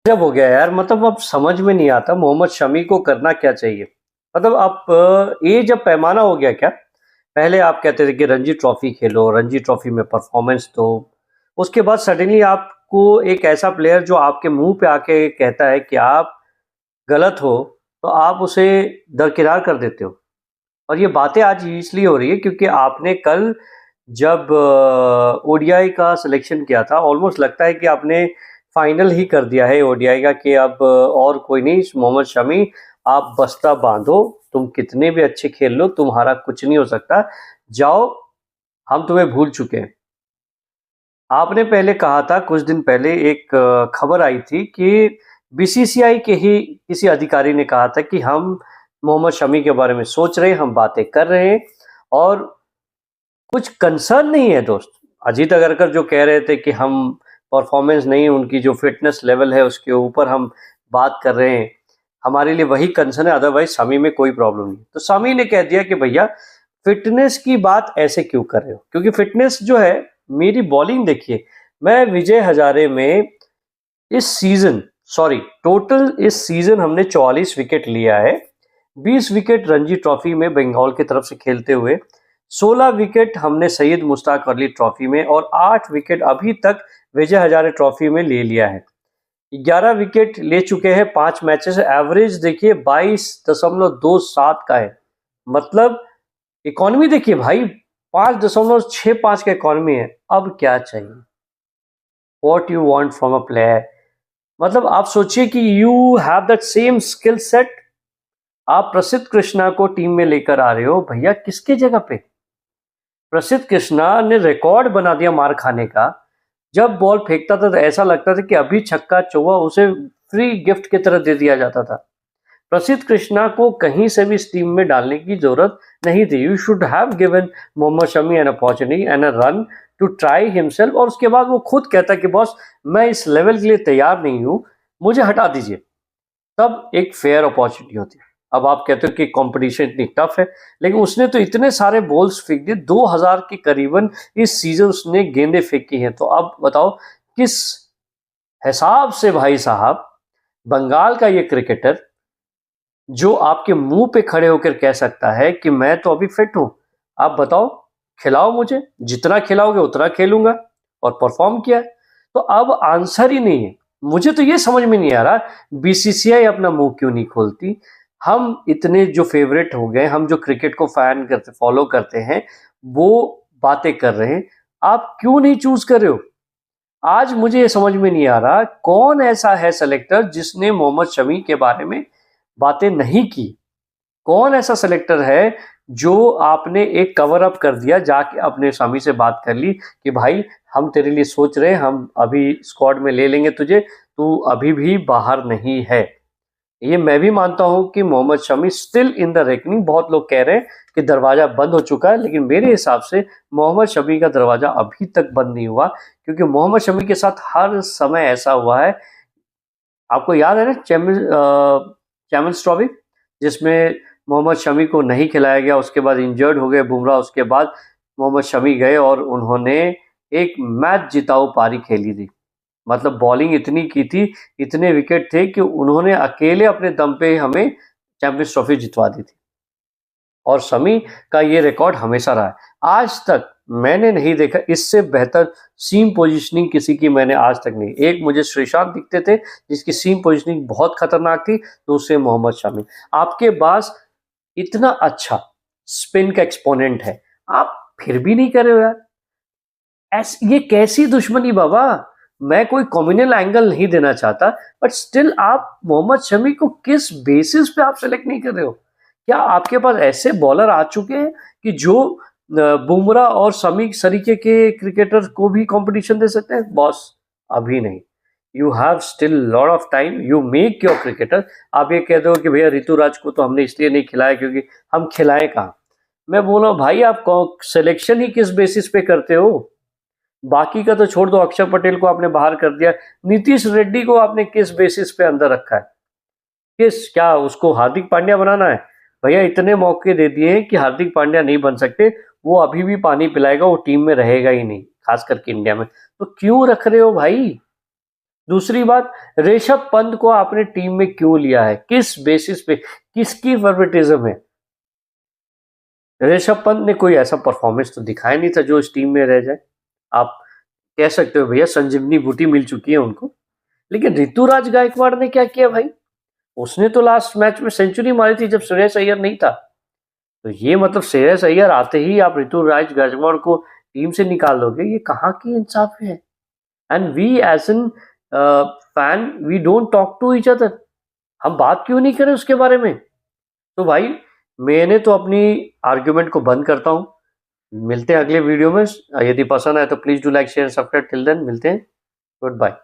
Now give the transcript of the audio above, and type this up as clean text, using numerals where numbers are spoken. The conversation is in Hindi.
जब हो गया यार, मतलब अब समझ में नहीं आता मोहम्मद शमी को करना क्या चाहिए। मतलब आप ये जब पैमाना हो गया क्या। पहले आप कहते थे कि रणजी ट्रॉफी खेलो, रणजी ट्रॉफी में परफॉर्मेंस दो। उसके बाद सडनली आपको एक ऐसा प्लेयर जो आपके मुंह पे आके कहता है कि आप गलत हो, तो आप उसे दरकिरार कर देते हो। और ये बातें आज इसलिए हो रही है क्योंकि आपने कल जब ओडीआई का सिलेक्शन किया था, ऑलमोस्ट लगता है कि आपने फाइनल ही कर दिया है ओडीआई का कि अब और कोई नहीं, मोहम्मद शमी आप बस्ता बांधो, तुम कितने भी अच्छे खेल लो, तुम्हारा कुछ नहीं हो सकता, जाओ, हम तुम्हें भूल चुके हैं। आपने पहले कहा था, कुछ दिन पहले एक खबर आई थी कि बीसीसीआई के ही किसी अधिकारी ने कहा था कि हम मोहम्मद शमी के बारे में सोच रहे हैं, हम बातें कर रहे हैं और कुछ कंसर्न नहीं है दोस्त। अजीत अगरकर जो कह रहे थे कि हम परफॉर्मेंस नहीं, उनकी जो फिटनेस लेवल है उसके ऊपर हम बात कर रहे हैं, हमारे लिए वही कंसर्न है, अदरवाइज शमी में कोई प्रॉब्लम नहीं। तो शमी ने कह दिया कि भैया फिटनेस की बात ऐसे क्यों कर रहे हो, क्योंकि फिटनेस जो है, मेरी बॉलिंग देखिए, मैं विजय हजारे में इस सीजन, सॉरी टोटल इस सीजन हमने 44 विकेट लिया है। 20 विकेट रणजी ट्रॉफी में बंगाल की तरफ से खेलते हुए, 16 विकेट हमने सैयद मुश्ताक अली ट्रॉफी में और 8 विकेट अभी तक विजय हजारे ट्रॉफी में ले लिया है। 11 विकेट ले चुके हैं 5 मैचेस। एवरेज देखिए 22.27 का है। मतलब इकोनॉमी देखिए भाई, 5.65 का इकोनॉमी है। अब क्या चाहिए? What you want from a player? मतलब आप सोचिए कि you have that same skill set, आप प्रसिद्ध कृष्णा को टीम में लेकर आ रहे हो, भैया किसके जगह पे? प्रसिद्ध कृष्णा ने रिकॉर्ड बना दिया मार खाने का। जब बॉल फेंकता था तो ऐसा लगता था कि अभी छक्का चौवा उसे फ्री गिफ्ट की तरह दे दिया जाता था। प्रसिद्ध कृष्णा को कहीं से भी इस टीम में डालने की जरूरत नहीं थी। You should have given Mohammed Shami an opportunity and a run to try himself. और उसके बाद वो खुद कहता कि बॉस मैं इस लेवल के लिए तैयार नहीं हूं, मुझे हटा दीजिए, तब एक फेयर अपॉर्चुनिटी होती है। अब आप कहते हो कि कंपटीशन इतनी टफ है, लेकिन उसने तो इतने सारे बॉल्स फेंक दिए, 2000 के करीबन इस सीजन उसने गेंदे फेंकी हैं। तो अब बताओ किस हिसाब से भाई साहब बंगाल का ये क्रिकेटर, जो आपके मुंह पे खड़े होकर कह सकता है कि मैं तो अभी फिट हूं, आप बताओ, खिलाओ मुझे, जितना खिलाओगे उतना खेलूंगा, और परफॉर्म किया। तो अब आंसर ही नहीं है। मुझे तो ये समझ में नहीं आ रहा बीसीसीआई अपना मुंह क्यों नहीं खोलती। हम इतने जो फेवरेट हो गए, हम जो क्रिकेट को फैन करते, फॉलो करते हैं, वो बातें कर रहे हैं, आप क्यों नहीं चूज कर रहे हो? आज मुझे ये समझ में नहीं आ रहा कौन ऐसा है सेलेक्टर जिसने मोहम्मद शमी के बारे में बातें नहीं की। कौन ऐसा सेलेक्टर है जो आपने एक कवर अप कर दिया, जाके अपने स्वामी से बात कर ली कि भाई हम तेरे लिए सोच रहे हैं, हम अभी स्क्वाड में ले लेंगे तुझे, तू अभी भी बाहर नहीं है। ये मैं भी मानता हूं कि Mohammed Shami still in the reckoning. बहुत लोग कह रहे हैं कि दरवाजा बंद हो चुका है, लेकिन मेरे हिसाब से मोहम्मद शमी का दरवाजा अभी तक बंद नहीं हुआ, क्योंकि मोहम्मद शमी के साथ हर समय ऐसा हुआ है। आपको याद है ना चैम्पियंस ट्रॉफी, जिसमें मोहम्मद शमी को नहीं खिलाया गया, उसके बाद इंजर्ड हो गए बुमराह, उसके बाद मोहम्मद शमी गए और उन्होंने एक मैच जिताऊ पारी खेली थी। मतलब बॉलिंग इतनी की थी, इतने विकेट थे कि उन्होंने अकेले अपने दम पे हमें चैंपियंस ट्रॉफी जितवा दी थी। और शमी का ये रिकॉर्ड हमेशा रहा है। आज तक मैंने नहीं देखा इससे बेहतर सीम पोजीशनिंग किसी की, मैंने आज तक नहीं। एक मुझे श्रीशांत दिखते थे जिसकी सीम पोजीशनिंग बहुत खतरनाक थी, तो उससे मोहम्मद शमी। आपके पास इतना अच्छा स्पिन का एक्सपोनेंट है, आप फिर भी नहीं कर रहे हो यार। ये कैसी दुश्मनी बाबा? मैं कोई कम्युनल एंगल नहीं देना चाहता, बट स्टिल आप मोहम्मद शमी को किस बेसिस पे आप सेलेक्ट नहीं कर रहे हो? क्या आपके पास ऐसे बॉलर आ चुके हैं कि जो बुमराह और शमी सरीके के क्रिकेटर को भी कंपटीशन दे सकते हैं? बॉस अभी नहीं। You have still lot of time, you make your cricketer. आप ये कह दो कि भैया ऋतुराज को तो हमने इसलिए नहीं खिलाया क्योंकि हम खिलाए कहाँ। मैं बोला भाई आप सिलेक्शन ही किस बेसिस पे करते हो? बाकी का तो छोड़ दो, अक्षर पटेल को आपने बाहर कर दिया, नीतीश रेड्डी को आपने किस बेसिस पे अंदर रखा है? किस, क्या उसको हार्दिक पांड्या बनाना है? भैया इतने मौके दे दिए हैं कि हार्दिक पांड्या नहीं बन सकते, वो अभी भी पानी पिलाएगा, वो टीम में रहेगा ही नहीं, खास करके इंडिया में। तो क्यों रख रहे हो भाई? दूसरी बात, ऋषभ पंत को आपने टीम में क्यों लिया है, किस बेसिस पे, किसकी फेवरेटिज्म है? ऋषभ पंत ने कोई ऐसा परफॉर्मेंस तो दिखाया नहीं था जो इस टीम में रह जाए। आप कह सकते हो भैया संजीवनी बूटी मिल चुकी है उनको, लेकिन ऋतुराज गायकवाड़ ने क्या किया भाई? उसने तो लास्ट मैच में सेंचुरी मारी थी जब श्रेयस अय्यर नहीं था। तो ये मतलब श्रेयस अय्यर आते ही आप ऋतुराज गायकवाड़ को टीम से निकाल दोगे, ये कहाँ की इंसाफ है? And we as an fan we don't talk to each other, हम बात क्यों नहीं करें उसके बारे में? तो भाई मैंने तो अपनी आर्ग्यूमेंट को बंद करता हूँ। मिलते हैं अगले वीडियो में। यदि पसंद आए तो please do like share subscribe. Till then मिलते हैं। Good bye.